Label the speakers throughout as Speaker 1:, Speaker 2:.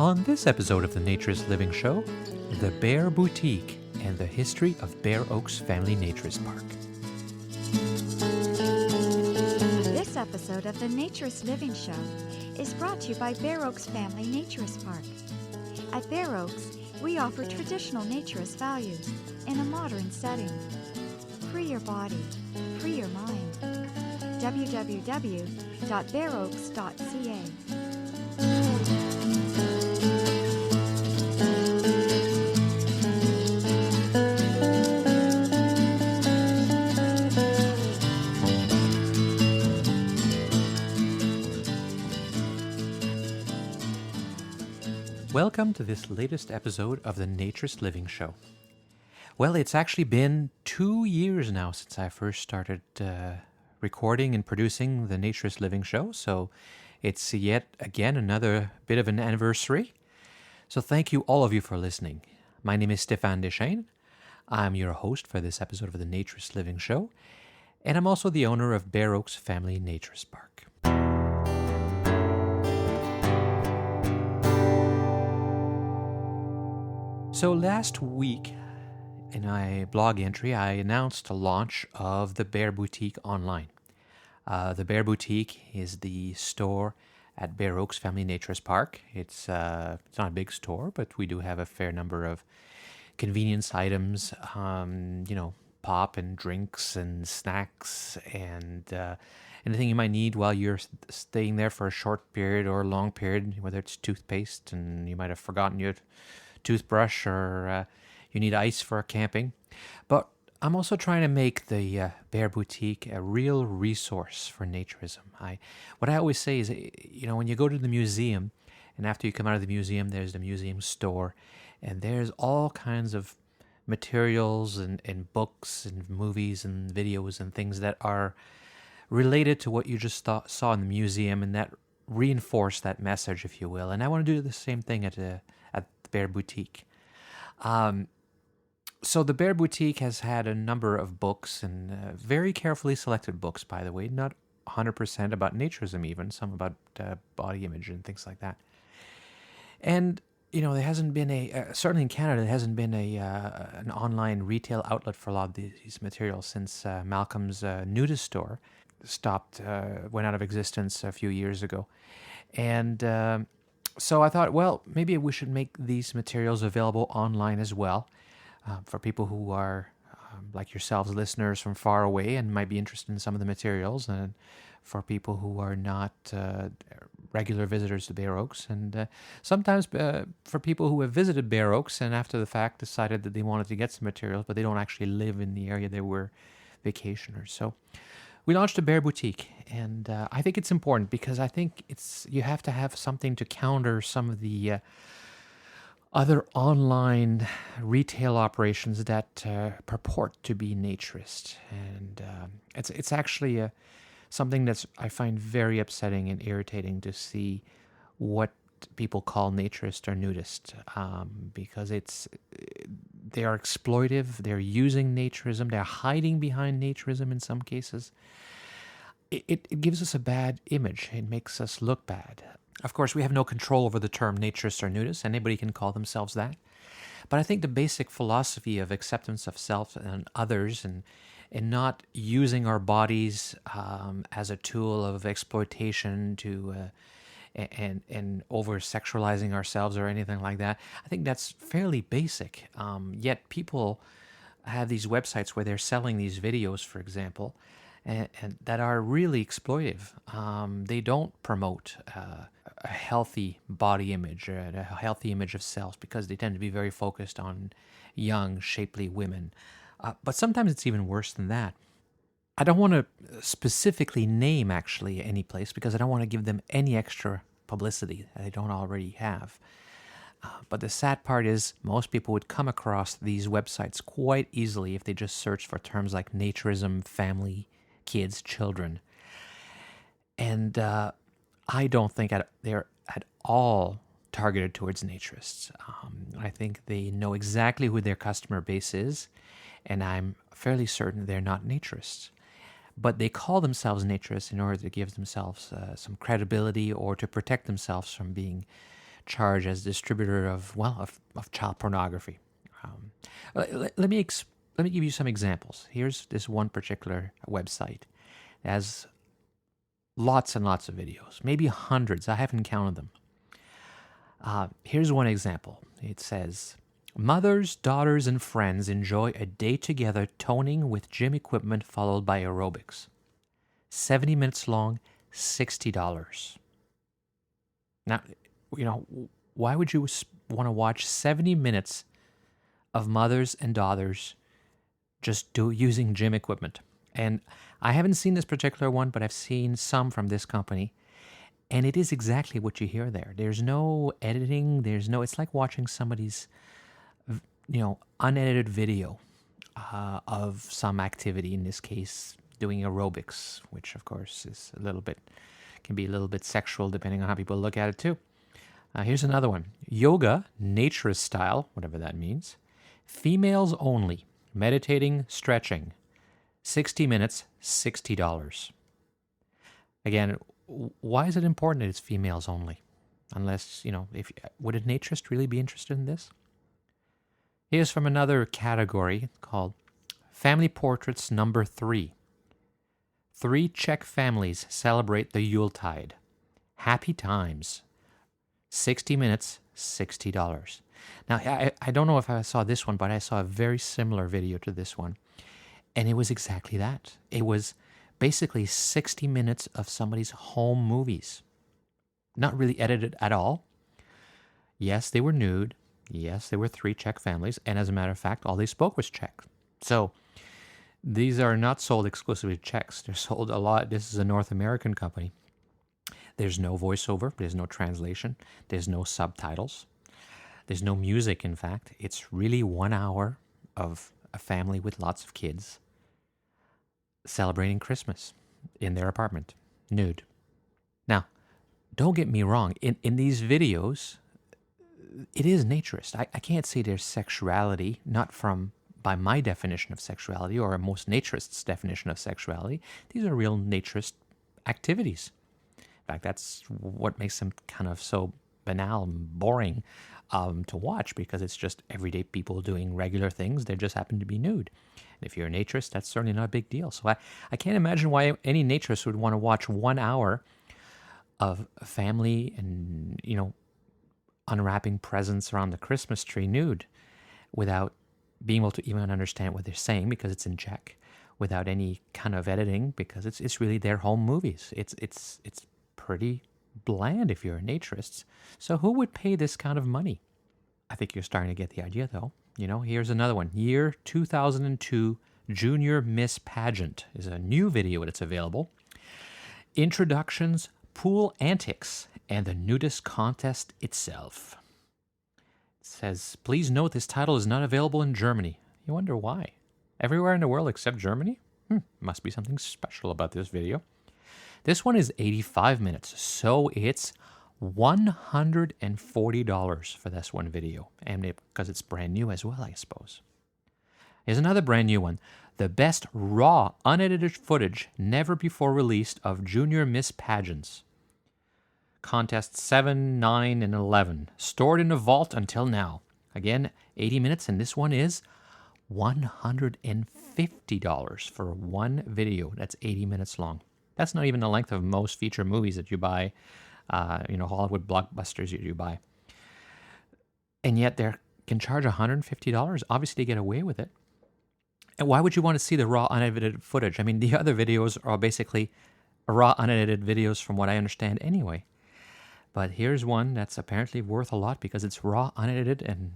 Speaker 1: On this episode of the Naturist Living Show, the Bear Boutique and the history of Bear Oaks Family Naturist Park.
Speaker 2: This episode of the Naturist Living Show is brought to you by Bear Oaks Family Naturist Park. At Bear Oaks, we offer traditional naturist values in a modern setting. Free your body, free your mind. www.bearoaks.ca.
Speaker 1: Welcome to this latest episode of the Naturist Living Show. Well, it's actually been 2 years now since I first started recording and producing the Naturist Living Show, so it's yet again another bit of an anniversary. So thank you, all of you, for listening. My name is Stéphane Deschênes. I'm your host for this episode of the Naturist Living Show, and I'm also the owner of Bear Oaks Family Naturist Park. So last week, in a blog entry, I announced the launch of the Bear Boutique online. The Bear Boutique is the store at Bear Oaks Family Naturist Park. It's not a big store, but we do have a fair number of convenience items, pop and drinks and snacks and anything you might need while you're staying there for a short period or a long period, whether it's toothpaste and you might have forgotten your toothbrush or you need ice for camping. But I'm also trying to make the Bear Boutique a real resource for naturism. What I always say is, when you go to the museum, and after you come out of the museum, there's the museum store, and there's all kinds of materials and books and movies and videos and things that are related to what you just saw in the museum, and that reinforce that message, if you will. And I want to do the same thing at the Bear Boutique. So the Bear Boutique has had a number of books, and very carefully selected books, by the way, not 100% about naturism even, some about body image and things like that. And, there hasn't been certainly in Canada, there hasn't been an online retail outlet for a lot of these materials since Malcolm's Nudist store went out of existence a few years ago. And so I thought, well, maybe we should make these materials available online as well for people who are, like yourselves, listeners from far away and might be interested in some of the materials, and for people who are not regular visitors to Bear Oaks, and sometimes for people who have visited Bear Oaks and after the fact decided that they wanted to get some materials, but they don't actually live in the area. They were vacationers. So we launched a Bear Boutique, and I think it's important because I think you have to have something to counter some of the other online retail operations that purport to be naturist. And it's actually something that's I find very upsetting and irritating to see what people call naturist or nudist, because they are exploitive, they're using naturism, they're hiding behind naturism in some cases. It gives us a bad image. It makes us look bad. Of course, we have no control over the term naturist or nudist. Anybody can call themselves that. But I think the basic philosophy of acceptance of self and others and not using our bodies as a tool of exploitation and over-sexualizing ourselves or anything like that, I think that's fairly basic. Yet people have these websites where they're selling these videos, for example, and that are really exploitive. They don't promote a healthy body image or a healthy image of self because they tend to be very focused on young, shapely women. But sometimes it's even worse than that. I don't want to specifically name, actually, any place because I don't want to give them any extra publicity that they don't already have. But the sad part is most people would come across these websites quite easily if they just search for terms like naturism, family, kids, children. And I don't think they're at all targeted towards naturists. I think they know exactly who their customer base is, and I'm fairly certain they're not naturists. But they call themselves naturists in order to give themselves some credibility or to protect themselves from being charge as distributor of child pornography. Let me give you some examples. Here's this one particular website. It has lots and lots of videos, maybe hundreds. I haven't counted them. Here's one example. It says, mothers, daughters, and friends enjoy a day together toning with gym equipment followed by aerobics. 70 minutes long, $60. Now, why would you want to watch 70 minutes of mothers and daughters just using gym equipment? And I haven't seen this particular one, but I've seen some from this company. And it is exactly what you hear there. There's no editing. It's like watching somebody's, unedited video of some activity, in this case, doing aerobics, which of course is can be a little bit sexual depending on how people look at it too. Here's another one. Yoga, naturist style, whatever that means. Females only. Meditating, stretching. 60 minutes, $60. Again, why is it important that it's females only? Unless, would a naturist really be interested in this? Here's from another category called Family Portraits Number 3. 3 Czech families celebrate the Yuletide. Happy times. 60 minutes, $60. Now, I don't know if I saw this one, but I saw a very similar video to this one. And it was exactly that. It was basically 60 minutes of somebody's home movies. Not really edited at all. Yes, they were nude. Yes, there were 3 Czech families. And as a matter of fact, all they spoke was Czech. So these are not sold exclusively to Czechs. They're sold a lot. This is a North American company. There's no voiceover. There's no translation. There's no subtitles. There's no music, in fact. It's really 1 hour of a family with lots of kids celebrating Christmas in their apartment, nude. Now, don't get me wrong. In these videos, it is naturist. I can't say there's sexuality, not by my definition of sexuality or most naturists' definition of sexuality. These are real naturist activities. In fact, that's what makes them kind of so banal and boring to watch, because it's just everyday people doing regular things. They just happen to be nude. And if you're a naturist, that's certainly not a big deal. So I can't imagine why any naturist would want to watch 1 hour of a family and, unwrapping presents around the Christmas tree nude without being able to even understand what they're saying, because it's in Czech, without any kind of editing, because it's really their home movies. It's pretty bland if you're a naturist. So who would pay this kind of money? I think you're starting to get the idea, though. Here's another one. Year 2002 Junior Miss Pageant is a new video that's available. Introductions, pool antics, and the nudist contest itself. It says, please note this title is not available in Germany. You wonder why? Everywhere in the world except Germany? Must be something special about this video. This one is 85 minutes, so it's $140 for this one video, and because it's brand new as well, I suppose. Here's another brand new one. The best raw, unedited footage never before released of Junior Miss Pageants. Contests 7, 9, and 11. Stored in a vault until now. Again, 80 minutes, and this one is $150 for one video that's 80 minutes long. That's not even the length of most feature movies that you buy, Hollywood blockbusters you buy. And yet they can charge $150, obviously, to get away with it. And why would you want to see the raw, unedited footage? I mean, the other videos are basically raw, unedited videos from what I understand anyway. But here's one that's apparently worth a lot because it's raw, unedited, and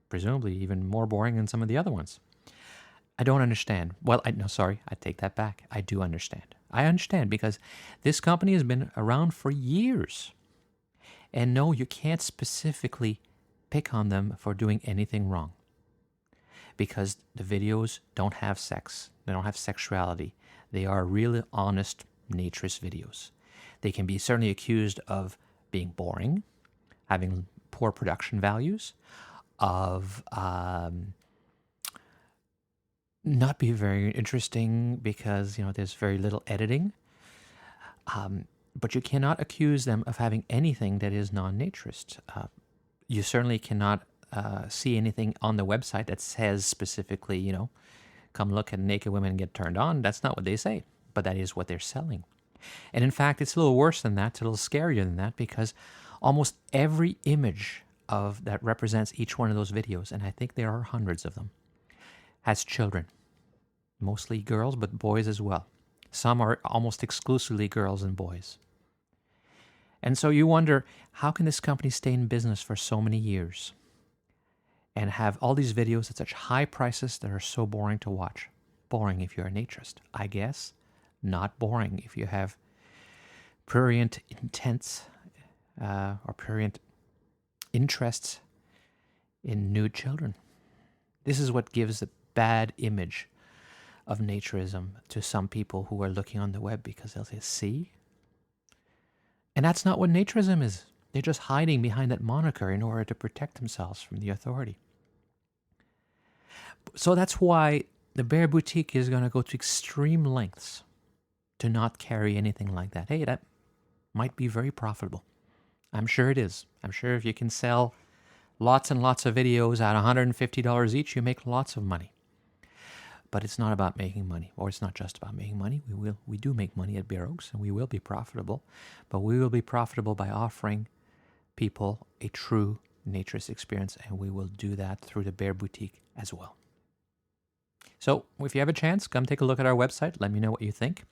Speaker 1: presumably even more boring than some of the other ones. I don't understand. Well, I take that back. I do understand. I understand because this company has been around for years. And no, you can't specifically pick on them for doing anything wrong. Because the videos don't have sex. They don't have sexuality. They are really honest naturist videos. They can be certainly accused of being boring, having poor production values, of not be very interesting because, there's very little editing. But you cannot accuse them of having anything that is non-naturist. You certainly cannot see anything on the website that says specifically, come look at naked women and get turned on. That's not what they say, but that is what they're selling. And in fact, it's a little worse than that, a little scarier than that, because almost every image that represents each one of those videos, and I think there are hundreds of them, has children. Mostly girls, but boys as well. Some are almost exclusively girls and boys. And so you wonder, how can this company stay in business for so many years and have all these videos at such high prices that are so boring to watch? Boring if you're a naturist, I guess. Not boring if you have prurient intents or prurient interests in nude children. This is what gives a bad image of naturism to some people who are looking on the web, because they'll say, see? And that's not what naturism is. They're just hiding behind that moniker in order to protect themselves from the authority. So that's why the Bear Boutique is going to go to extreme lengths to not carry anything like that. Hey, that might be very profitable. I'm sure it is. I'm sure if you can sell lots and lots of videos at $150 each, you make lots of money. But it's not about making money, or it's not just about making money. We do make money at Bear Oaks, and we will be profitable. But we will be profitable by offering people a true naturist experience, and we will do that through the Bear Boutique as well. So if you have a chance, come take a look at our website. Let me know what you think.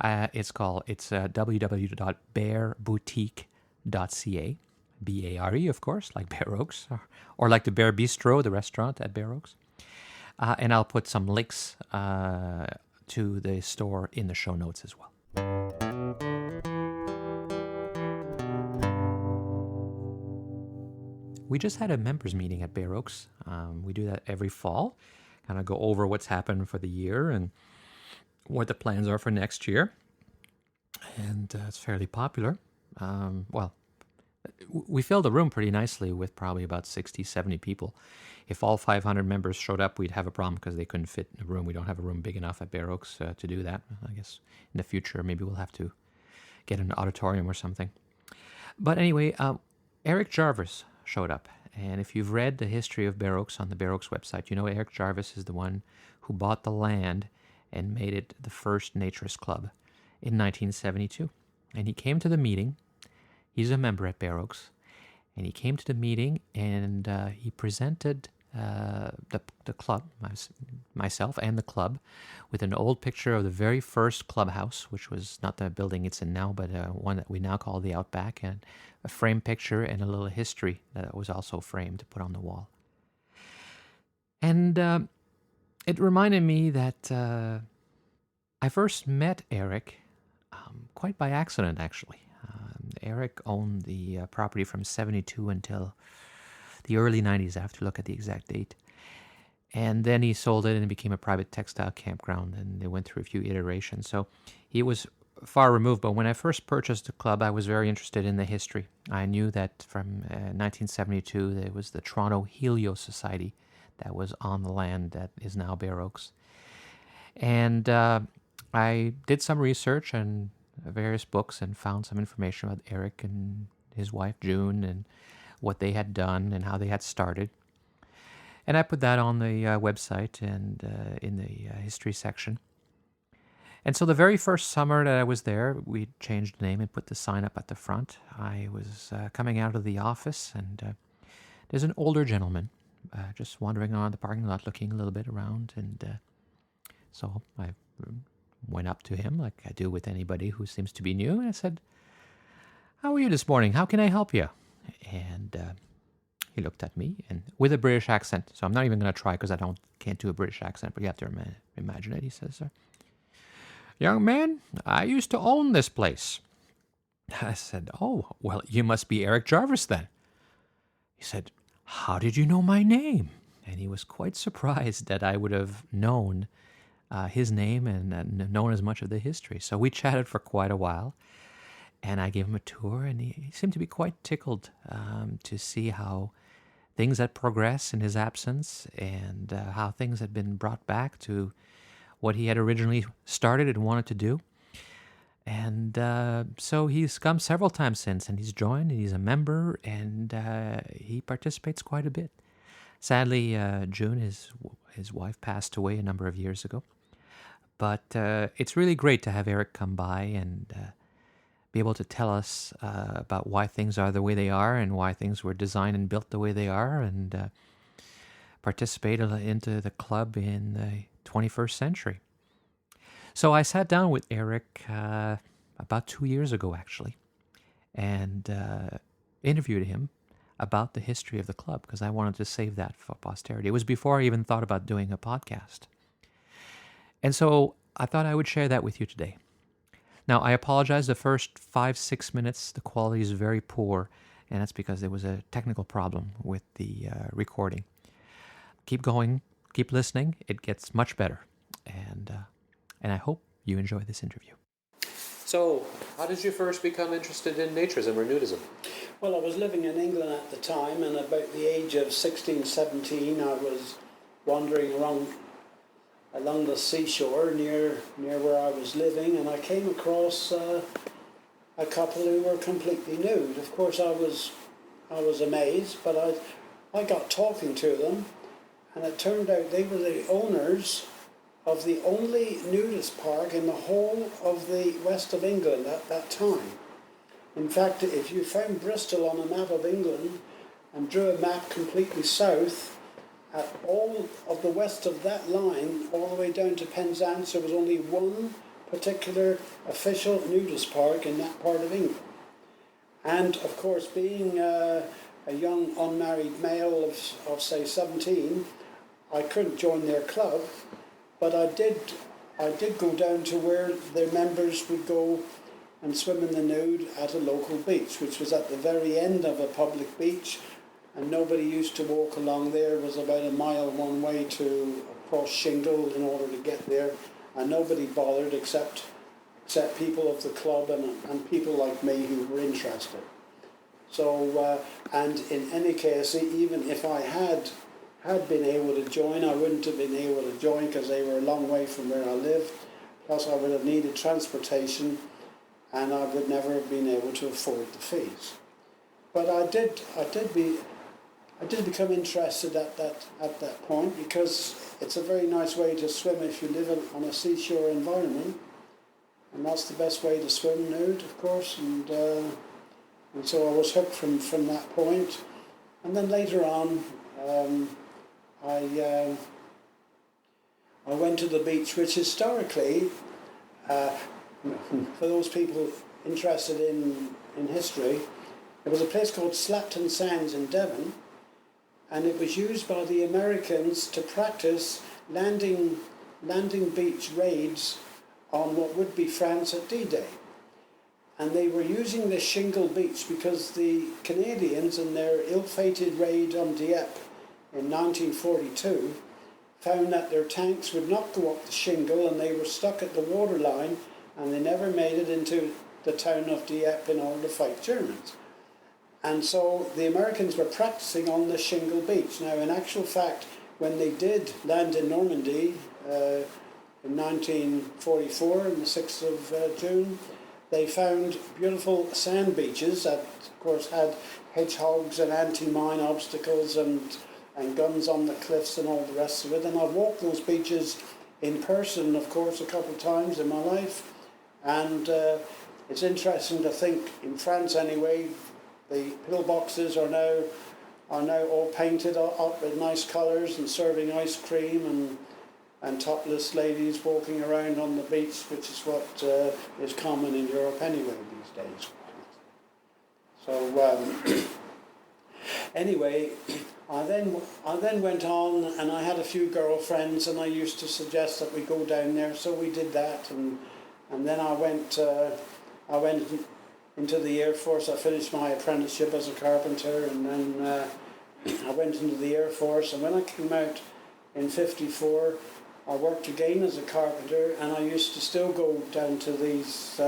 Speaker 1: It's www.bearboutique.ca, B-A-R-E, of course, like Bear Oaks, or like the Bear Bistro, the restaurant at Bear Oaks. And I'll put some links to the store in the show notes as well. We just had a members meeting at Bear Oaks. We do that every fall, kind of go over what's happened for the year and what the plans are for next year. And it's fairly popular. We filled the room pretty nicely with probably about 60, 70 people. If all 500 members showed up, we'd have a problem because they couldn't fit in the room. We don't have a room big enough at Bear Oaks to do that. I guess in the future, maybe we'll have to get an auditorium or something. But anyway, Eric Jarvis showed up. And if you've read the history of Bear Oaks on the Bear Oaks website, you know Eric Jarvis is the one who bought the land and made it the first naturist club in 1972. And he came to the meeting. He's a member at Bear Oaks. And he came to the meeting and he presented the club, myself and the club, with an old picture of the very first clubhouse, which was not the building it's in now, but one that we now call the Outback, and a framed picture and a little history that was also framed to put on the wall. And it reminded me that I first met Eric quite by accident, actually. Eric owned the property from 72 until the early 90s. I have to look at the exact date. And then he sold it and it became a private textile campground, and they went through a few iterations. So he was far removed, but when I first purchased the club, I was very interested in the history. I knew that from 1972, there was the Toronto Helios Society that was on the land that is now Bear Oaks. And I did some research and various books and found some information about Eric and his wife, June, and what they had done and how they had started. And I put that on the website and in the history section. And so the very first summer that I was there, we changed the name and put the sign up at the front. I was coming out of the office, and there's an older gentleman just wandering around the parking lot looking a little bit around. And so I went up to him like I do with anybody who seems to be new. And I said, "How are you this morning? How can I help you?" And he looked at me and with a British accent. So I'm not even going to try because I can't do a British accent, but you have to imagine it. He says, "Young man, I used to own this place." I said, "Oh, well, you must be Eric Jarvis then." He said, "How did you know my name?" And he was quite surprised that I would have known his name and known as much of the history. So we chatted for quite a while, and I gave him a tour, and he seemed to be quite tickled to see how things had progressed in his absence, and how things had been brought back to what he had originally started and wanted to do. And so he's come several times since, and he's joined, and he's a member, and he participates quite a bit. Sadly, June, his wife, passed away a number of years ago. But it's really great to have Eric come by and be able to tell us about why things are the way they are and why things were designed and built the way they are, and participate into the club in the 21st century. So I sat down with Eric about 2 years ago, actually, and interviewed him about the history of the club because I wanted to save that for posterity. It was before I even thought about doing a podcast. And so I thought I would share that with you today. Now, I apologize. The first 5-6 minutes, the quality is very poor, and that's because there was a technical problem with the recording. Keep going, keep listening. It gets much better, and I hope you enjoy this interview. So, how did you first become interested in naturism or nudism?
Speaker 3: Well, I was living in England at the time, and about the age of 16, 17, I was wandering along the seashore near where I was living, and I came across a couple who were completely nude. Of course, I was amazed, but I got talking to them, and it turned out they were the owners of the only nudist park in the whole of the west of England at that time. In fact, if you found Bristol on a map of England and drew a map completely south, at all of the west of that line, all the way down to Penzance, there was only one particular official nudist park in that part of England. And of course, being a young unmarried male of say 17, I couldn't join their club, but I did go down to where their members would go and swim in the nude at a local beach, which was at the very end of a public beach, and nobody used to walk along there. It was about a mile one way to cross shingle in order to get there, and nobody bothered except people of the club and people like me who were interested. So, and in any case, even if I had been able to join, I wouldn't have been able to join because they were a long way from where I lived. Plus, I would have needed transportation, and I would never have been able to afford the fees. But I did become interested at that point because it's a very nice way to swim if you live on a seashore environment, and that's the best way to swim nude, of course. And so I was hooked from that point. And then later on, I went to the beach, which historically, for those people interested in history, there was a place called Slapton Sands in Devon, and it was used by the Americans to practice landing beach raids on what would be France at D-Day. And they were using this shingle beach because the Canadians, in their ill-fated raid on Dieppe in 1942, found that their tanks would not go up the shingle and they were stuck at the waterline, and they never made it into the town of Dieppe in order to fight Germans. And so the Americans were practicing on the shingle beach. Now, in actual fact, when they did land in Normandy in 1944, on the 6th of June, they found beautiful sand beaches that, of course, had hedgehogs and anti-mine obstacles and guns on the cliffs and all the rest of it. And I've walked those beaches in person, of course, a couple of times in my life. And it's interesting to think, in France anyway, the pillboxes are now all painted up with nice colours and serving ice cream and topless ladies walking around on the beach, which is what is common in Europe anyway these days. So anyway, I then went on, and I had a few girlfriends, and I used to suggest that we go down there, so we did that, and then I went into the Air Force. I finished my apprenticeship as a carpenter, and then I went into the Air Force, and when I came out in '54, I worked again as a carpenter, and I used to still go down to this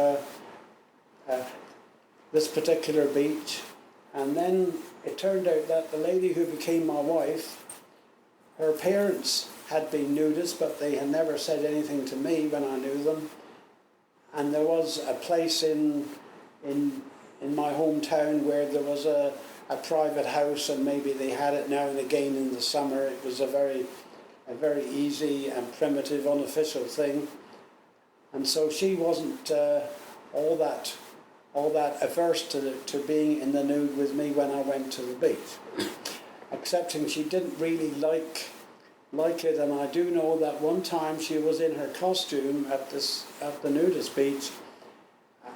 Speaker 3: particular beach. And then it turned out that the lady who became my wife, her parents had been nudists, but they had never said anything to me when I knew them. and there was a place in my hometown where there was a private house, and maybe they had it now and again in the summer. It was a very easy and primitive, unofficial thing, and so she wasn't all that averse to being in the nude with me when I went to the beach, excepting she didn't really like it. And I do know that one time she was in her costume at the nudist beach,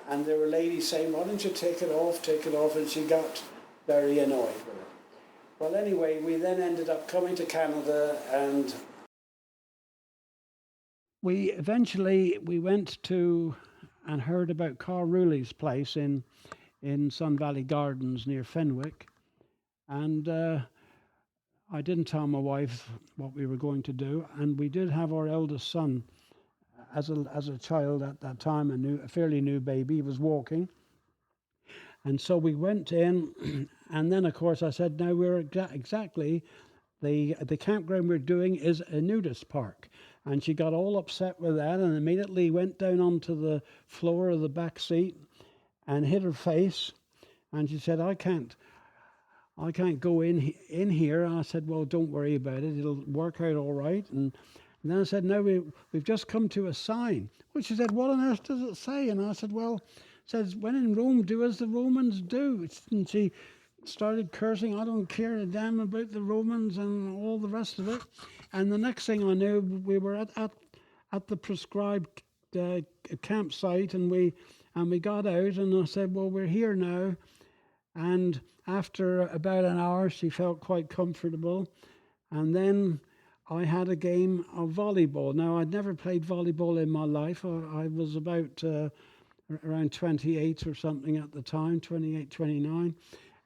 Speaker 3: and there were ladies saying, "Why don't you take it off, and she got very annoyed with it. Well, anyway, we then ended up coming to Canada, and we went to and heard about Carl Ruley's place in Sun Valley Gardens near Fenwick, and I didn't tell my wife what we were going to do, and we did have our eldest son as a child at that time, a fairly new baby. He was walking. And so we went in, and then, of course, I said, now we're exactly, the campground we're doing is a nudist park. And she got all upset with that and immediately went down onto the floor of the back seat and hit her face. And she said, I can't go in here. And I said, well, don't worry about it. It'll work out all right. And then I said, no, we've just come to a sign. Well, she said, what on earth does it say? And I said, well, says, when in Rome, do as the Romans do. And she started cursing, I don't care a damn about the Romans and all the rest of it. And the next thing I knew, we were at the prescribed campsite, and we got out, and I said, well, we're here now. And after about an hour, she felt quite comfortable. And then I had a game of volleyball. Now, I'd never played volleyball in my life. I was about around 28 or something at the time, 28, 29.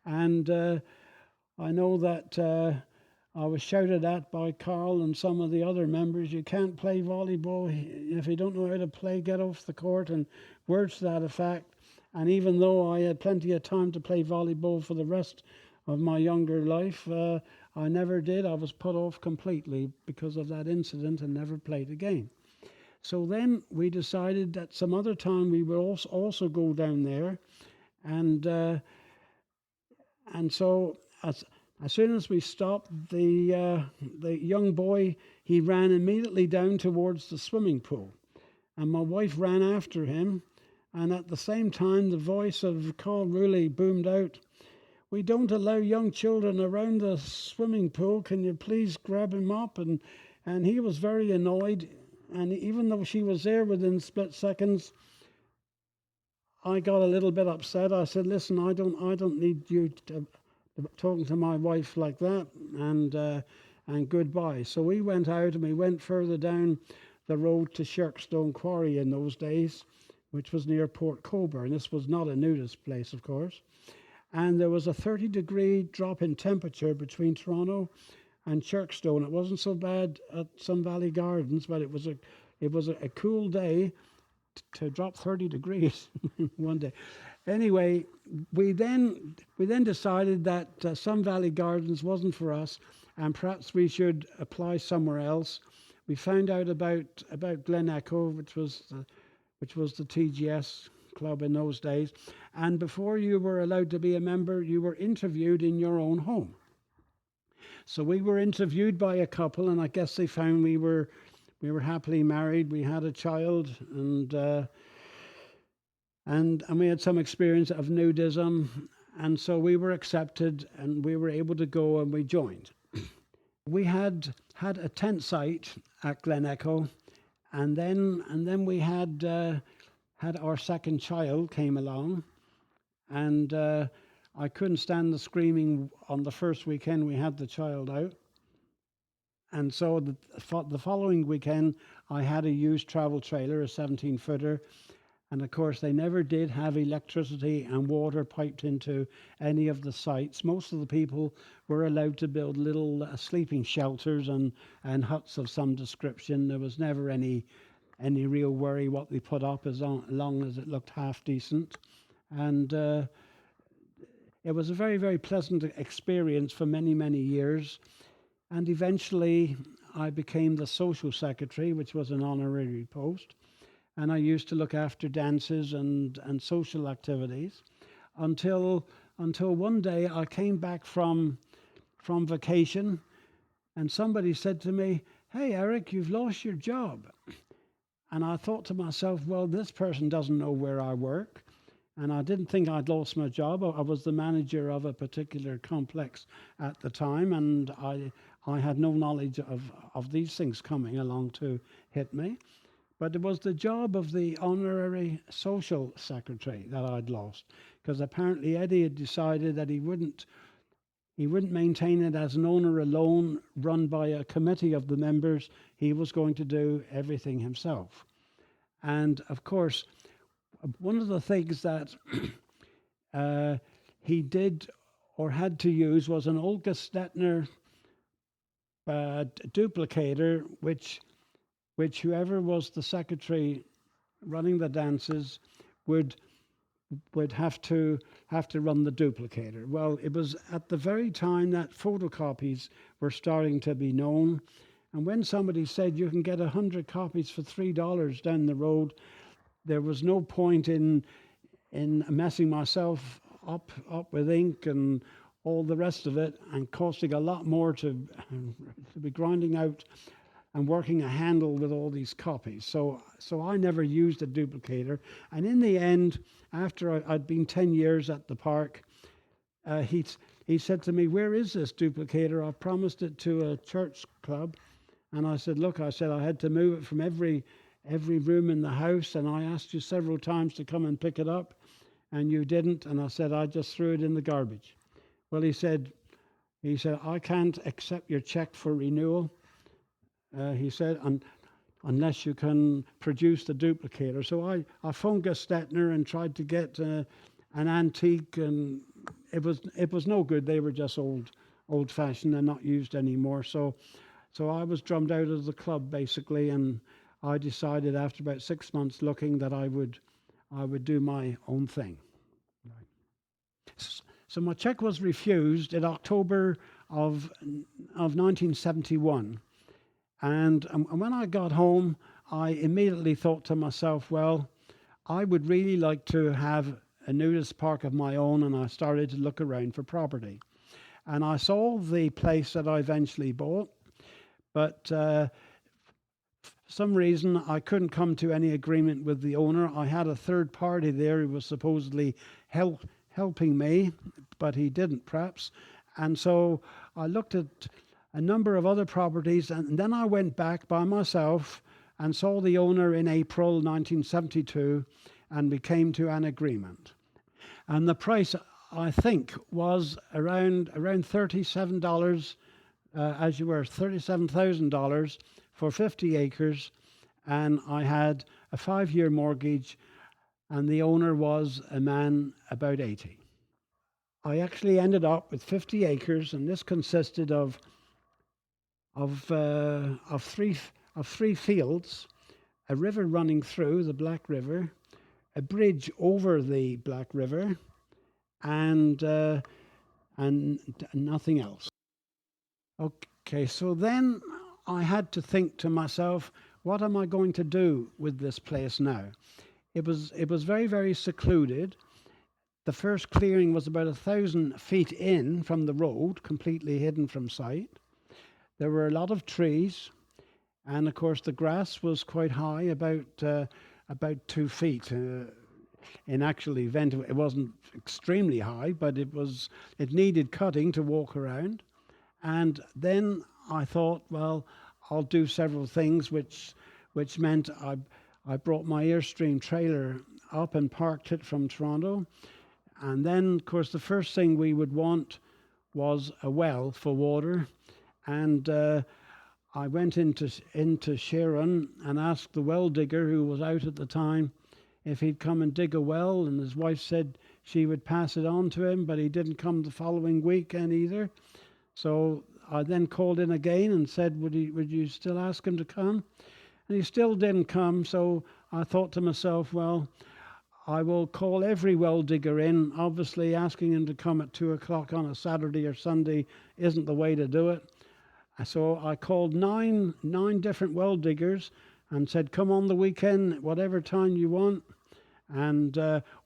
Speaker 3: And I know that I was shouted at by Carl and some of the other members, you can't play volleyball. If you don't know how to play, get off the court, and words to that effect. And even though I had plenty of time to play volleyball for the rest of my younger life, I never did. I was put off completely because of that incident and never played again. So then we decided that some other time we would also go down there, and so as soon as we stopped, the young boy, he ran immediately down towards the swimming pool, and my wife ran after him, and at the same time the voice of Carl Ruley boomed out, "We don't allow young children around the swimming pool. Can you please grab him up?" And he was very annoyed. And even though she was there within split seconds, I got a little bit upset. I said, "Listen, I don't need you talking to my wife like that." And goodbye. So we went out, and we went further down the road to Shirkstone Quarry in those days, which was near Port Coburn. This was not a nudist place, of course. And there was a 30-degree drop in temperature between Toronto and Shirkstone. It wasn't so bad at Sun Valley Gardens, but it was a cool day to drop 30 degrees one day. Anyway, we then decided that Sun Valley Gardens wasn't for us, and perhaps we should apply somewhere else. We found out about Glen Echo, which was the TGS club in those days. And before you were allowed to be a member, you were interviewed in your own home. So we were interviewed by a couple, and I guess they found we were happily married. We had a child, and we had some experience of nudism, and so we were accepted, and we were able to go, and we joined. We had a tent site at Glen Echo, and then we had our second child came along, and I couldn't stand the screaming on the first weekend we had the child out. And so the following weekend, I had a used travel trailer, a 17-footer. And of course, they never did have electricity and water piped into any of the sites. Most of the people were allowed to build little sleeping shelters and huts of some description. There was never any real worry what they put up as long as it looked half decent. And it was a very, very pleasant experience for many, many years. And eventually I became the social secretary, which was an honorary post. and I used to look after dances and social activities until one day I came back from vacation, and somebody said to me, "Hey, Eric, you've lost your job." And I thought to myself, well, this person doesn't know where I work. And I didn't think I'd lost my job. I was the manager of a particular complex at the time, and I had no knowledge of these things coming along to hit me. But it was the job of the honorary social secretary that I'd lost, because apparently Eddie had decided that he wouldn't maintain it as an owner alone, run by a committee of the members. He was going to do everything himself. And of course, one of the things that he did or had to use was an Olga Stetner duplicator, which whoever was the secretary running the dances would have to run the duplicator. Well, it was at the very time that photocopies were starting to be known, and when somebody said you can get 100 copies for $3 down the road, there was no point in messing myself up with ink and all the rest of it, and costing a lot more to be grinding out and working a handle with all these copies. So I never used a duplicator. And in the end, after I'd been 10 years at the park, he said to me, "Where is this duplicator? I promised it to a church club." And I said, "Look," I said, "I had to move it from every room in the house, and I asked you several times to come and pick it up, and you didn't." And I said, "I just threw it in the garbage." Well, he said, "I can't accept your check for renewal." He said, unless you can produce the duplicator. So I phoned Stetner and tried to get an antique, and it was no good. They were just old-fashioned and not used anymore. So I was drummed out of the club basically, and I decided after about 6 months looking that I would do my own thing. So my check was refused in October of 1971. And when I got home, I immediately thought to myself, well, I would really like to have a nudist park of my own, and I started to look around for property. And I saw the place that I eventually bought, but for some reason I couldn't come to any agreement with the owner. I had a third party there who was supposedly helping me, but he didn't perhaps. And so I looked at a number of other properties, and then I went back by myself and saw the owner in April 1972, and we came to an agreement. And the price, I think, was around $37, as you were, $37,000 for 50 acres, and I had a 5-year mortgage, and the owner was a man about 80. I actually ended up with 50 acres, and this consisted of three fields, a river running through, the Black River, a bridge over the Black River, and nothing else. Okay, so then I had to think to myself, what am I going to do with this place now? It was very, very secluded. The first clearing was about 1,000 feet in from the road, completely hidden from sight. There were a lot of trees, and of course the grass was quite high, about 2 feet. In actual event, it wasn't extremely high, but it needed cutting to walk around. And then I thought, well, I'll do several things, which meant I brought my Airstream trailer up and parked it from Toronto. And then, of course, the first thing we would want was a well for water. And I went into Sharon and asked the well digger, who was out at the time, if he'd come and dig a well, and his wife said she would pass it on to him, but he didn't come the following weekend either. So I then called in again and said, would you still ask him to come? And he still didn't come, so I thought to myself, well, I will call every well digger in. Obviously, asking him to come at 2 o'clock on a Saturday or Sunday isn't the way to do it. So I called nine different well diggers, and said, come on the weekend, whatever time you want. And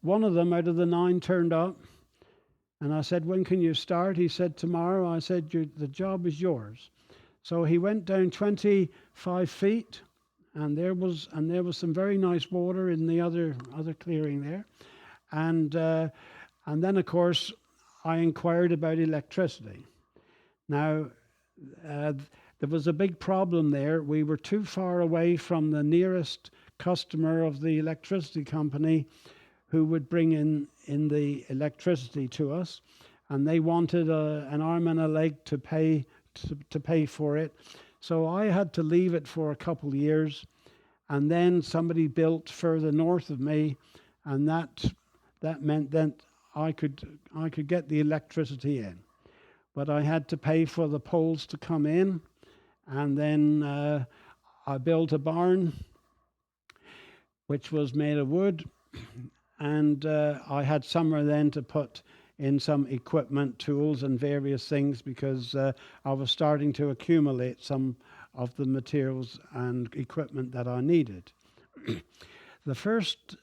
Speaker 3: one of them out of the 9 turned up. And I said, when can you start? He said, tomorrow. I said, the job is yours. So he went down 25 feet, and there was some very nice water in the other clearing there. And then, of course, I inquired about electricity. Now, there was a big problem there. We were too far away from the nearest customer of the electricity company who would bring in the electricity to us, and they wanted an arm and a leg to pay for it. So I had to leave it for a couple of years, and then somebody built further north of me, and that meant that I could get the electricity in. But I had to pay for the poles to come in, and then I built a barn which was made of wood, and I had somewhere then to put in some equipment, tools and various things, because I was starting to accumulate some of the materials and equipment that I needed. The first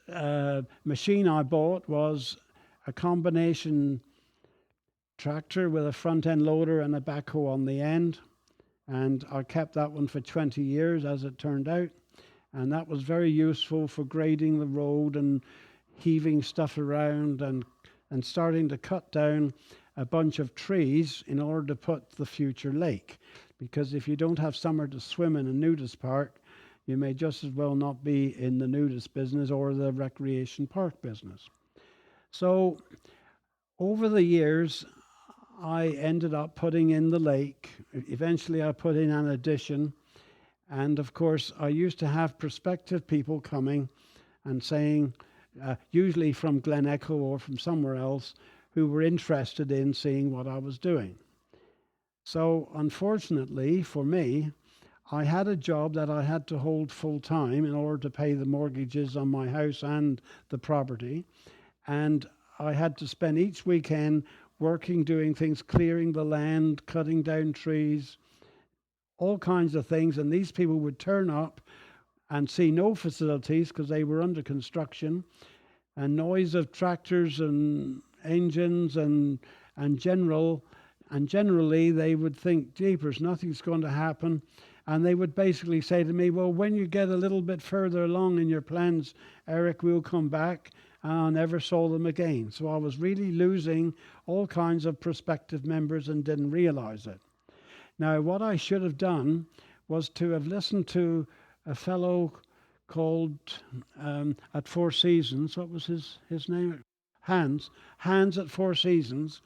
Speaker 3: machine I bought was a combination tractor with a front end loader and a backhoe on the end, and I kept that one for 20 years as it turned out, and that was very useful for grading the road and heaving stuff around and starting to cut down a bunch of trees in order to put the future lake, because if you don't have somewhere to swim in a nudist park, you may just as well not be in the nudist business or the recreation park business. So over the years, I ended up putting in the lake. Eventually I put in an addition, and of course I used to have prospective people coming and saying, usually from Glen or from somewhere else, who were interested in seeing what I was doing. So unfortunately for me, I had a job that I had to hold full time in order to pay the mortgages on my house and the property, and I had to spend each weekend working, doing things, clearing the land, cutting down trees, all kinds of things. And these people would turn up and see no facilities because they were under construction, and noise of tractors and engines and generally they would think, jeepers, nothing's going to happen. And they would basically say to me, well, when you get a little bit further along in your plans, Eric, we'll come back. And I never saw them again. So I was really losing all kinds of prospective members and didn't realize it. Now, what I should have done was to have listened to a fellow called at Four Seasons. What was his name? Hans at Four Seasons,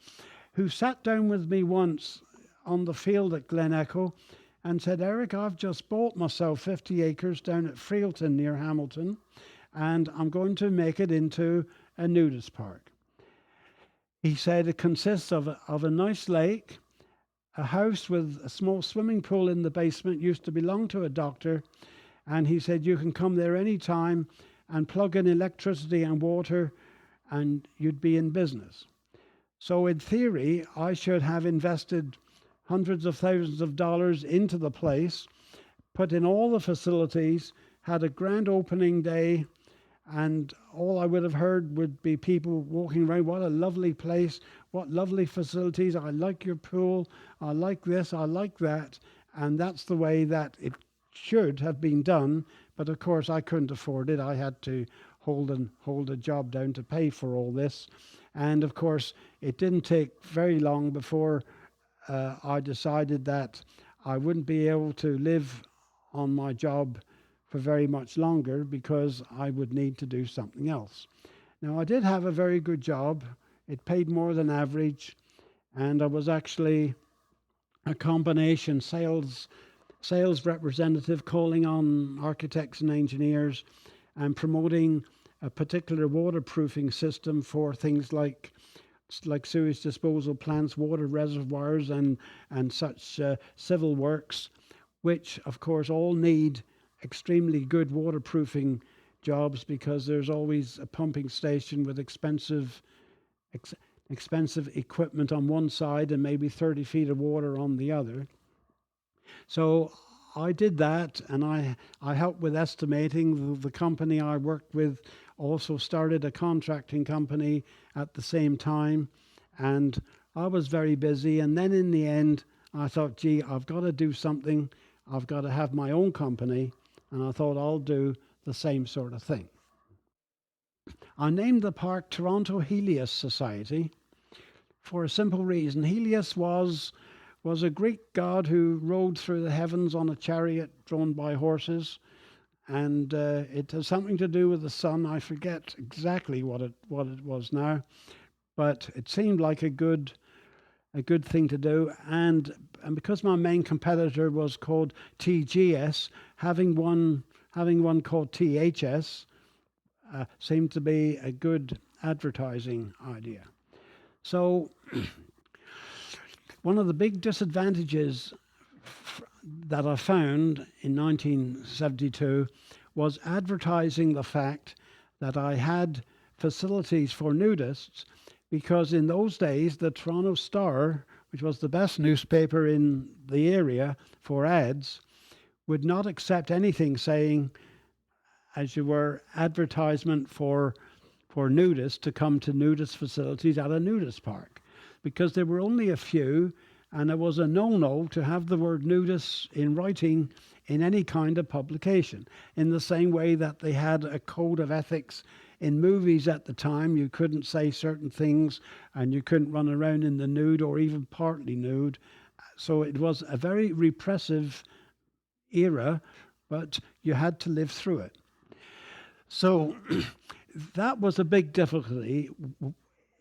Speaker 3: who sat down with me once on the field at Glen and said, Eric, I've just bought myself 50 acres down at Freelton near Hamilton, and I'm going to make it into a nudist park. He said it consists of a nice lake, a house with a small swimming pool in the basement, used to belong to a doctor, and he said you can come there any time and plug in electricity and water and you'd be in business. So in theory, I should have invested hundreds of thousands of dollars into the place, put in all the facilities, had a grand opening day, and all I would have heard would be people walking around, what a lovely place, what lovely facilities, I like your pool, I like this, I like that. And that's the way that it should have been done. But of course I couldn't afford it. I had to hold a job down to pay for all this. And of course it didn't take very long before I decided that I wouldn't be able to live on my job for very much longer because I would need to do something else. Now, I did have a very good job. It paid more than average, and I was actually a combination sales representative, calling on architects and engineers and promoting a particular waterproofing system for things like sewage disposal plants, water reservoirs, and such civil works, which of course all need extremely good waterproofing jobs because there's always a pumping station with expensive equipment on one side and maybe 30 feet of water on the other. So I did that, and I helped with estimating. The company I worked with also started a contracting company at the same time, and I was very busy. And then in the end, I thought, gee, I've got to do something. I've got to have my own company, and I thought I'll do the same sort of thing. I named the park Toronto Helios Society for a simple reason. Helios was a Greek god who rode through the heavens on a chariot drawn by horses, and it has something to do with the sun. I forget exactly what it was now, but it seemed like a good thing to do. And because my main competitor was called TGS, having one called THS seemed to be a good advertising idea. So one of the big disadvantages that I found in 1972 was advertising the fact that I had facilities for nudists, because in those days the Toronto Star, which was the best newspaper in the area for ads, would not accept anything saying, as you were, advertisement for nudists to come to nudist facilities at a nudist park, because there were only a few, and it was a no-no to have the word nudists in writing in any kind of publication. In the same way that they had a code of ethics in movies at the time, you couldn't say certain things, and you couldn't run around in the nude or even partly nude. So it was a very repressive era, but you had to live through it. So that was a big difficulty.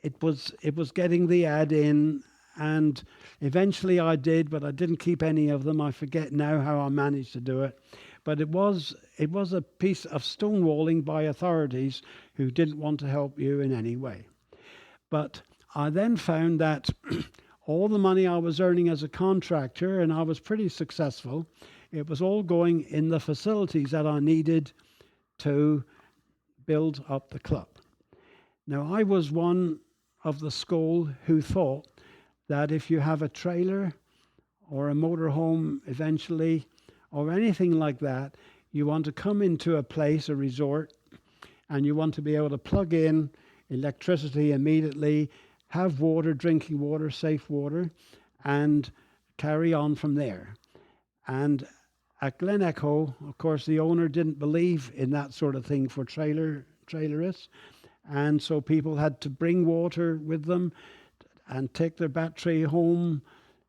Speaker 3: It was getting the ad in, and eventually I did, but I didn't keep any of them. I forget now how I managed to do it. But it was a piece of stonewalling by authorities who didn't want to help you in any way. But I then found that all the money I was earning as a contractor, and I was pretty successful, it was all going in the facilities that I needed to build up the club. Now, I was one of the school who thought that if you have a trailer or a motorhome eventually, or anything like that, you want to come into a place, a resort, and you want to be able to plug in electricity immediately, have water, drinking water, safe water, and carry on from there. And at Glen, of course, the owner didn't believe in that sort of thing for trailerists, and so people had to bring water with them and take their battery home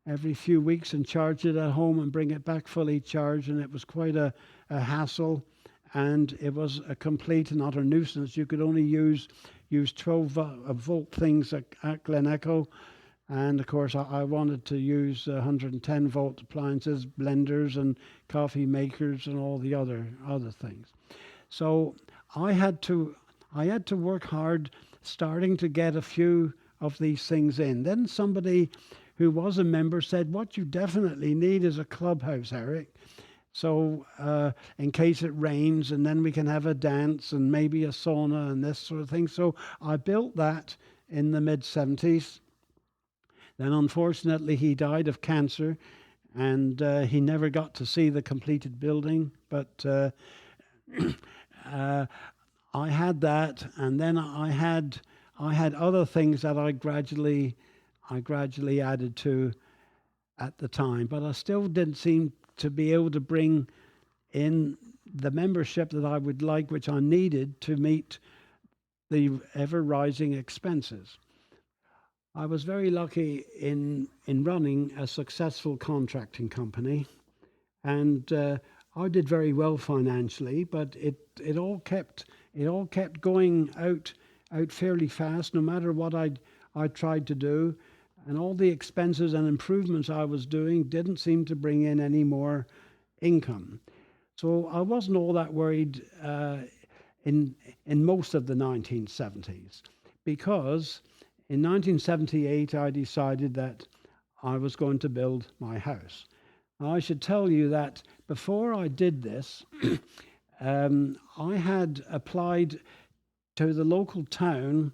Speaker 3: every few weeks and charge it at home and bring it back fully charged, and it was quite a hassle, and it was a complete and utter nuisance. You could only use 12-volt things at Glen, and of course I wanted to use 110-volt appliances, blenders and coffee makers and all the other things. So I had to work hard starting to get a few of these things in. Then somebody who was a member said, what you definitely need is a clubhouse, Eric. So in case it rains, and then we can have a dance and maybe a sauna and this sort of thing. So I built that in the mid-70s. Then unfortunately he died of cancer, and he never got to see the completed building. But I had that, and then I had other things that I gradually added to at the time, but I still didn't seem to be able to bring in the membership that I would like, which I needed to meet the ever-rising expenses. I was very lucky in running a successful contracting company, and I did very well financially, but it all kept going out fairly fast, no matter what I tried to do. And all the expenses and improvements I was doing didn't seem to bring in any more income. So I wasn't all that worried in most of the 1970s, because in 1978 I decided that I was going to build my house. Now, I should tell you that before I did this, I had applied to the local town,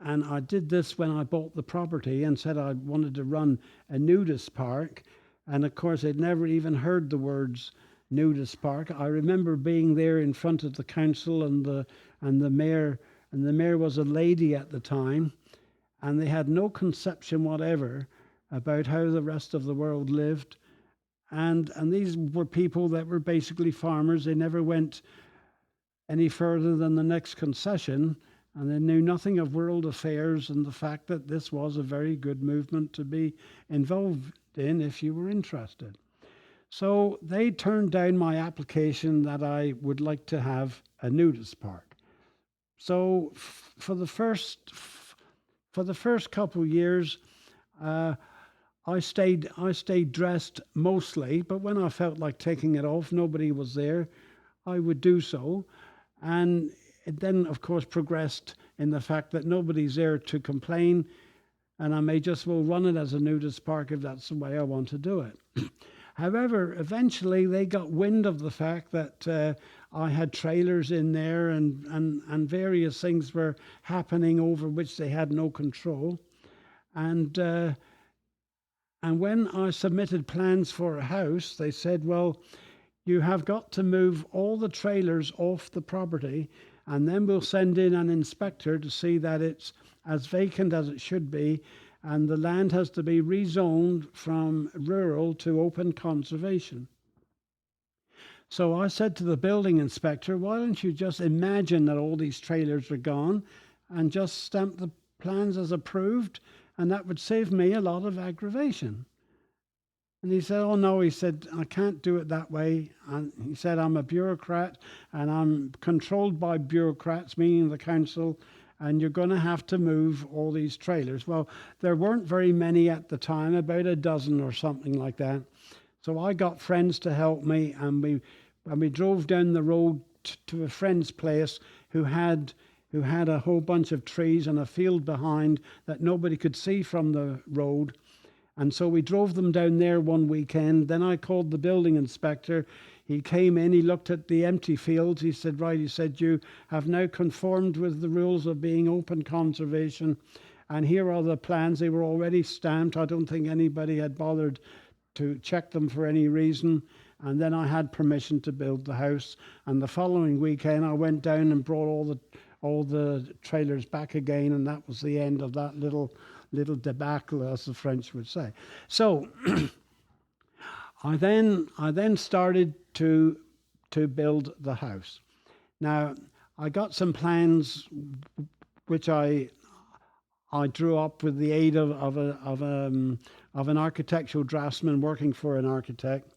Speaker 3: and I did this when I bought the property and said I wanted to run a nudist park, And of course, I'd never even heard the words Nudist Park. I remember being there in front of the council and the mayor, and the mayor was a lady at the time, and they had no conception whatever about how the rest of the world lived. And these were people that were basically farmers. They never went any further than the next concession, and they knew nothing of world affairs and the fact that this was a very good movement to be involved in if you were interested. So they turned down my application that I would like to have a nudist park. So for the first couple of years, I stayed dressed mostly, but when I felt like taking it off, nobody was there, I would do so. And it then, of course, progressed in the fact that nobody's there to complain, and I may just well run it as a nudist park if that's the way I want to do it. However, eventually they got wind of the fact that I had trailers in there and various things were happening over which they had no control. And when I submitted plans for a house, they said, well, you have got to move all the trailers off the property, and then we'll send in an inspector to see that it's as vacant as it should be, and the land has to be rezoned from rural to open conservation. So I said to the building inspector, why don't you just imagine that all these trailers are gone and just stamp the plans as approved, and that would save me a lot of aggravation. And he said, oh no, he said, I can't do it that way. And he said, I'm a bureaucrat and I'm controlled by bureaucrats, meaning the council, and you're going to have to move all these trailers. Well, there weren't very many at the time, about a dozen or something like that. So I got friends to help me, and we drove down the road to a friend's place who had a whole bunch of trees and a field behind that nobody could see from the road. And so we drove them down there one weekend. Then I called the building inspector. He came in, he looked at the empty fields. He said, right, he said, you have now conformed with the rules of being open conservation. And here are the plans. They were already stamped. I don't think anybody had bothered to check them for any reason. And then I had permission to build the house. And the following weekend, I went down and brought all the trailers back again. And that was the end of that little debacle, as the French would say. So I then started to build the house. Now I got some plans which I drew up with the aid of an architectural draftsman working for an architect.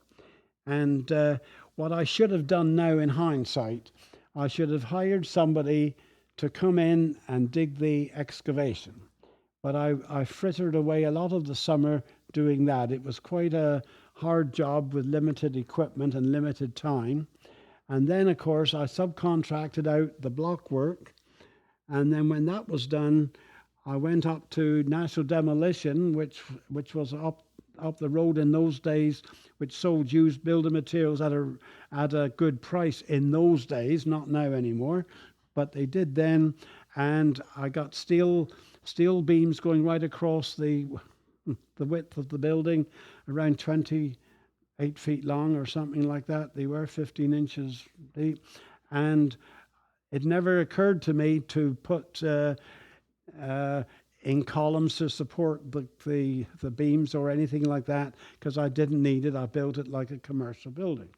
Speaker 3: And what I should have done now in hindsight, I should have hired somebody to come in and dig the excavation. But I frittered away a lot of the summer doing that. It was quite a hard job with limited equipment and limited time. And then, of course, I subcontracted out the block work. And then when that was done, I went up to National Demolition, which was up the road in those days, which sold used building materials at a good price in those days, not now anymore. But they did then. And I got steel beams going right across the width of the building, around 28 feet long or something like that. They were 15 inches deep. And it never occurred to me to put in columns to support the beams or anything like that, because I didn't need it. I built it like a commercial building.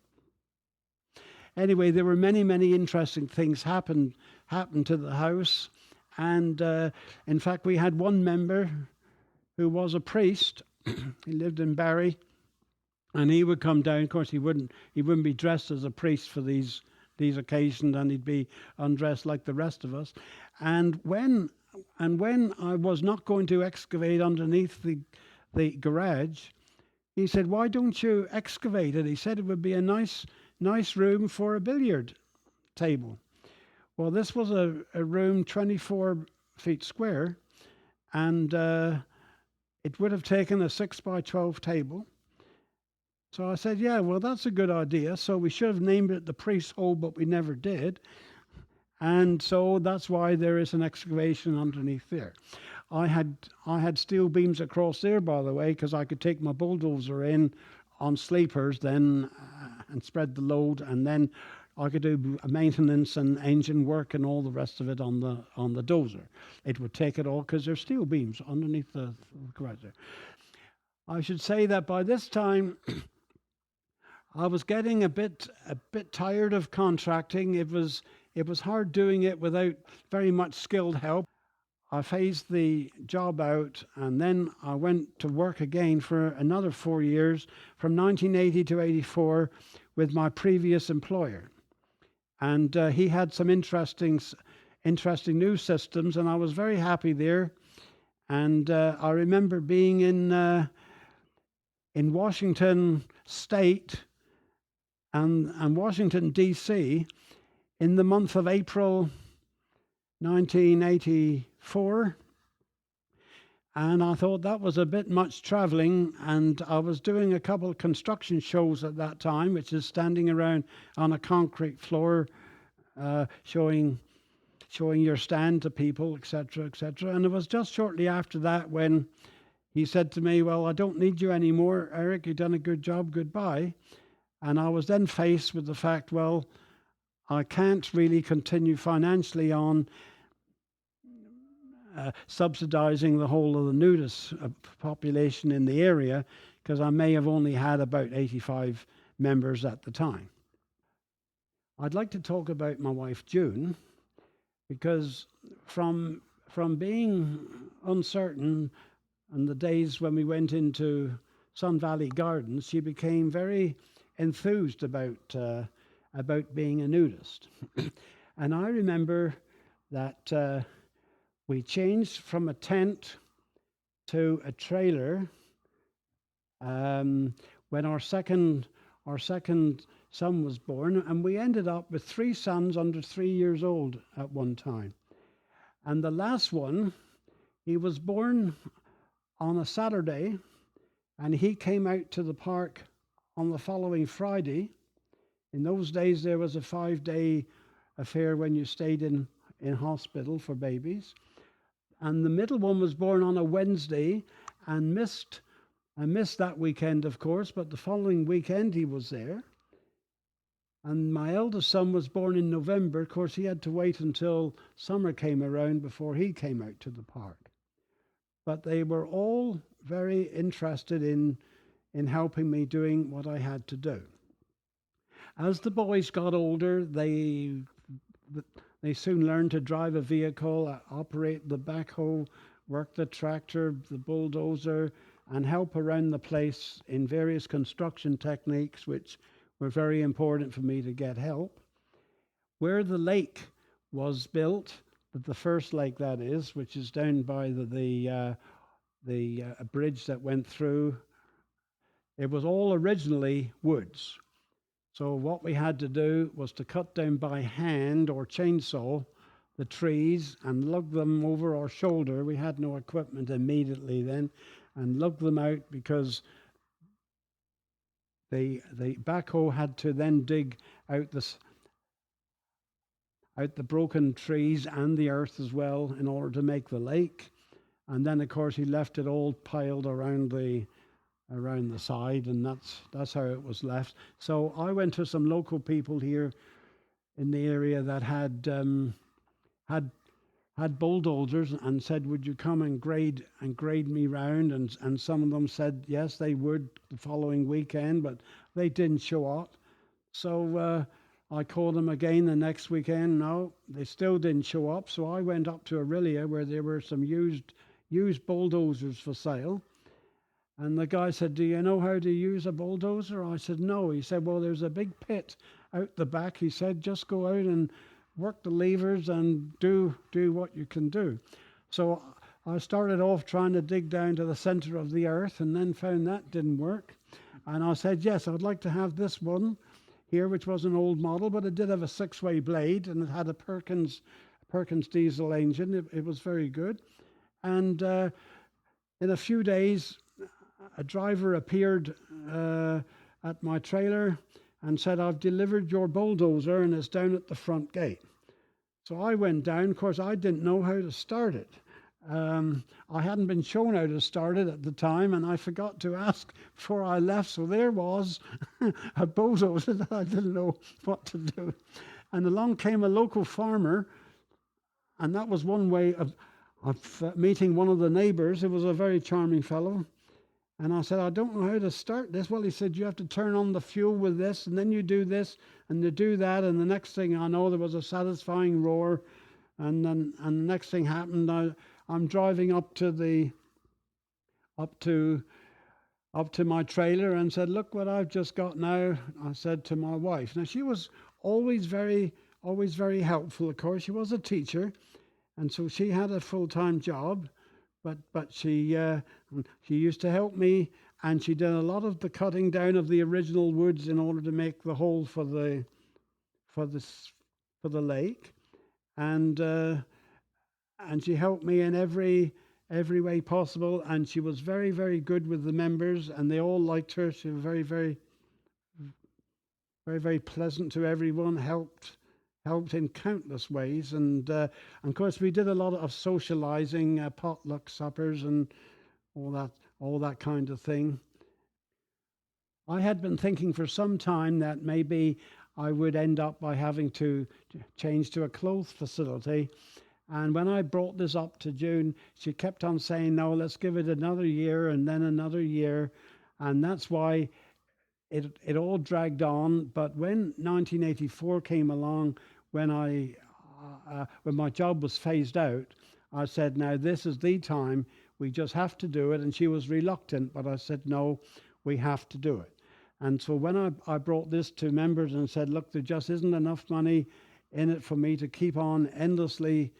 Speaker 3: Anyway, there were many interesting things happened to the house. And in fact, we had one member who was a priest. He lived in Barry, and he would come down. Of course, he wouldn't be dressed as a priest for these occasions, and he'd be undressed like the rest of us. And when I was not going to excavate underneath the garage, he said, "Why don't you excavate it?" He said it would be a nice room for a billiard table. Well, this was a room 24 feet square, and it would have taken a 6 by 12 table. So I said, yeah, well, that's a good idea. So we should have named it the priest's hole, but we never did. And so that's why there is an excavation underneath there. I had steel beams across there, by the way, because I could take my bulldozer in on sleepers then and spread the load, and then I could do maintenance and engine work and all the rest of it on the dozer. It would take it all because there's steel beams underneath the garage there. I should say that by this time I was getting a bit tired of contracting. It was hard doing it without very much skilled help. I phased the job out, and then I went to work again for another 4 years, from 1980 to 84, with my previous employer. And he had some interesting new systems, and I was very happy there. And I remember being in Washington State and Washington, D.C. in the month of April 1984, and I thought that was a bit much traveling, and I was doing a couple of construction shows at that time, which is standing around on a concrete floor, showing your stand to people, etc., etc. And it was just shortly after that when he said to me, "Well, I don't need you anymore, Eric, you've done a good job, goodbye." And I was then faced with the fact, well, I can't really continue financially on subsidizing the whole of the nudist population in the area, because I may have only had about 85 members at the time. I'd like to talk about my wife June, because from being uncertain in the days when we went into Sun Valley Gardens, she became very enthused about being a nudist. And I remember that we changed from a tent to a trailer when our second son was born, and we ended up with 3 sons under 3 years old at one time. And the last one, he was born on a Saturday, and he came out to the park on the following Friday. In those days, there was a 5-day affair when you stayed in hospital for babies. And the middle one was born on a Wednesday and missed that weekend, of course, but the following weekend he was there. And my eldest son was born in November. Of course, he had to wait until summer came around before he came out to the park. But they were all very interested in helping me doing what I had to do. As the boys got older, they soon learned to drive a vehicle, operate the backhoe, work the tractor, the bulldozer, and help around the place in various construction techniques, which were very important for me to get help. Where the lake was built, the first lake that is, which is down by the bridge that went through, it was all originally woods. So what we had to do was to cut down by hand or chainsaw the trees and lug them over our shoulder. We had no equipment immediately then, and lug them out, because the backhoe had to then dig out the broken trees and the earth as well in order to make the lake. And then, of course, he left it all piled around the side, and that's how it was left. So I went to some local people here in the area that had bulldozers and said, "Would you come and grade me round?" And some of them said yes, they would the following weekend, but they didn't show up. So I called them again the next weekend. No, they still didn't show up. So I went up to Aurelia, where there were some used bulldozers for sale. And the guy said, "Do you know how to use a bulldozer?" I said, "No." He said, "Well, there's a big pit out the back." He said, "Just go out and work the levers and do what you can do." So I started off trying to dig down to the center of the earth, and then found that didn't work. And I said, "Yes, I'd like to have this one here," which was an old model, but it did have a 6-way blade, and it had a Perkins diesel engine. It was very good. And in a few days, a driver appeared at my trailer and said, "I've delivered your bulldozer and it's down at the front gate." So I went down. Of course, I didn't know how to start it. I hadn't been shown how to start it at the time, and I forgot to ask before I left. So there was a bozo that I didn't know what to do. And along came a local farmer, and that was one way of meeting one of the neighbours. It was a very charming fellow. And I said, I don't know how to start this. Well, he said, you have to turn on the fuel with this, and then you do this, and you do that. And the next thing I know, there was a satisfying roar. And the next thing happened, I'm driving up to my trailer and said, look what I've just got now. I said to my wife. Now, she was always very helpful, of course. She was a teacher, and so she had a full-time job. But she used to help me, and she did a lot of the cutting down of the original woods in order to make the hole for the lake, and she helped me in every way possible. And she was very good with the members, and they all liked her. She was very pleasant to everyone. Helped in countless ways, and of course we did a lot of socializing, potluck suppers and all that kind of thing. I had been thinking for some time that maybe I would end up by having to change to a clothes facility, and when I brought this up to June, she kept on saying, no, let's give it another year and then another year, and that's why it all dragged on. But when 1984 came along, when my job was phased out, I said, now this is the time, we just have to do it. And she was reluctant, but I said, no, we have to do it. And so when I brought this to members and said, look, there just isn't enough money in it for me to keep on endlessly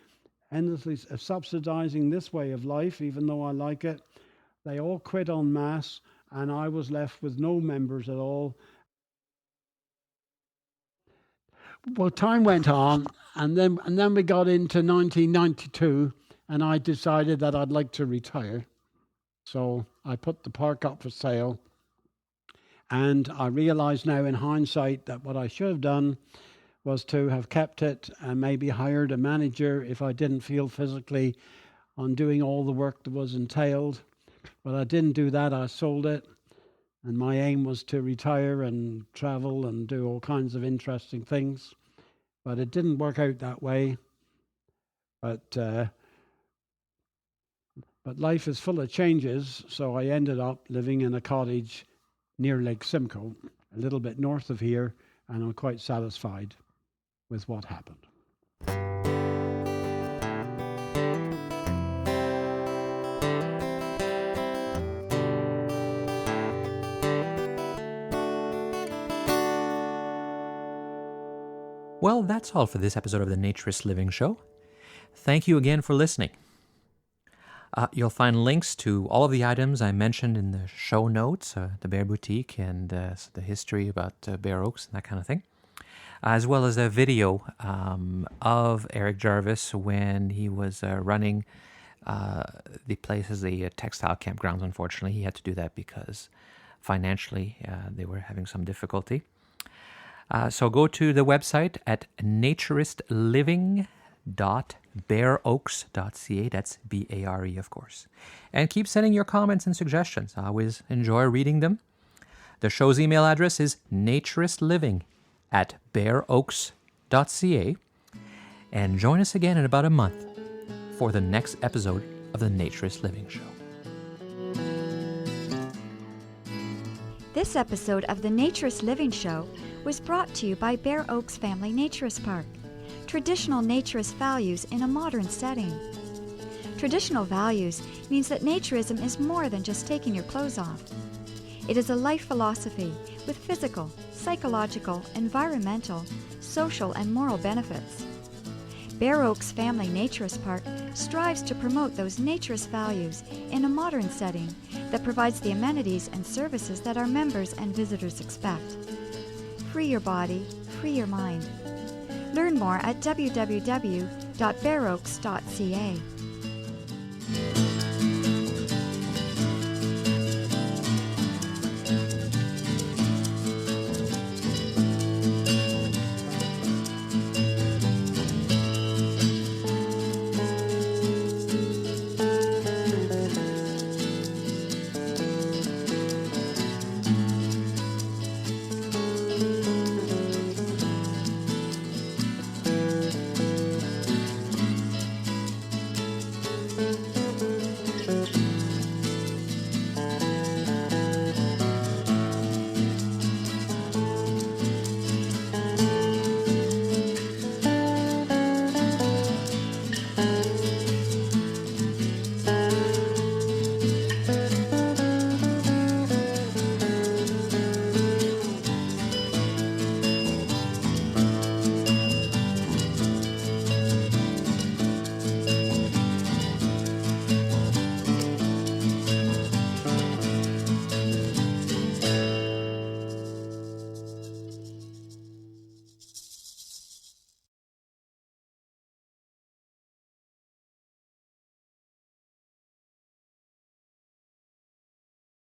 Speaker 3: subsidizing this way of life, even though I like it, they all quit en masse, and I was left with no members at all. Well, time went on, and then we got into 1992, and I decided that I'd like to retire. So I put the park up for sale, and I realize now in hindsight that what I should have done was to have kept it and maybe hired a manager if I didn't feel physically on doing all the work that was entailed. But I didn't do that. I sold it, and my aim was to retire and travel and do all kinds of interesting things. But it didn't work out that way. But life is full of changes, so I ended up living in a cottage near Lake Simcoe, a little bit north of here, and I'm quite satisfied with what happened.
Speaker 1: Well, that's all for this episode of the Naturist Living Show. Thank you again for listening. You'll find links to all of the items I mentioned in the show notes, the Bear Boutique and the history about Bear Oaks and that kind of thing, as well as a video of Eric Jarvis when he was running the place as the textile campgrounds. Unfortunately, he had to do that because financially they were having some difficulty. So go to the website at naturistliving.bearoaks.ca. That's B-A-R-E, of course. And keep sending your comments and suggestions. I always enjoy reading them. The show's email address is naturistliving@bearoaks.ca. And join us again in about a month for the next episode of the Naturist Living Show.
Speaker 2: This episode of the Naturist Living Show was brought to you by Bear Oaks Family Naturist Park. Traditional naturist values in a modern setting. Traditional values means that naturism is more than just taking your clothes off. It is a life philosophy with physical, psychological, environmental, social, and moral benefits. Bear Oaks Family Naturist Park strives to promote those naturist values in a modern setting that provides the amenities and services that our members and visitors expect. Free your body, free your mind. Learn more at www.bearoaks.ca.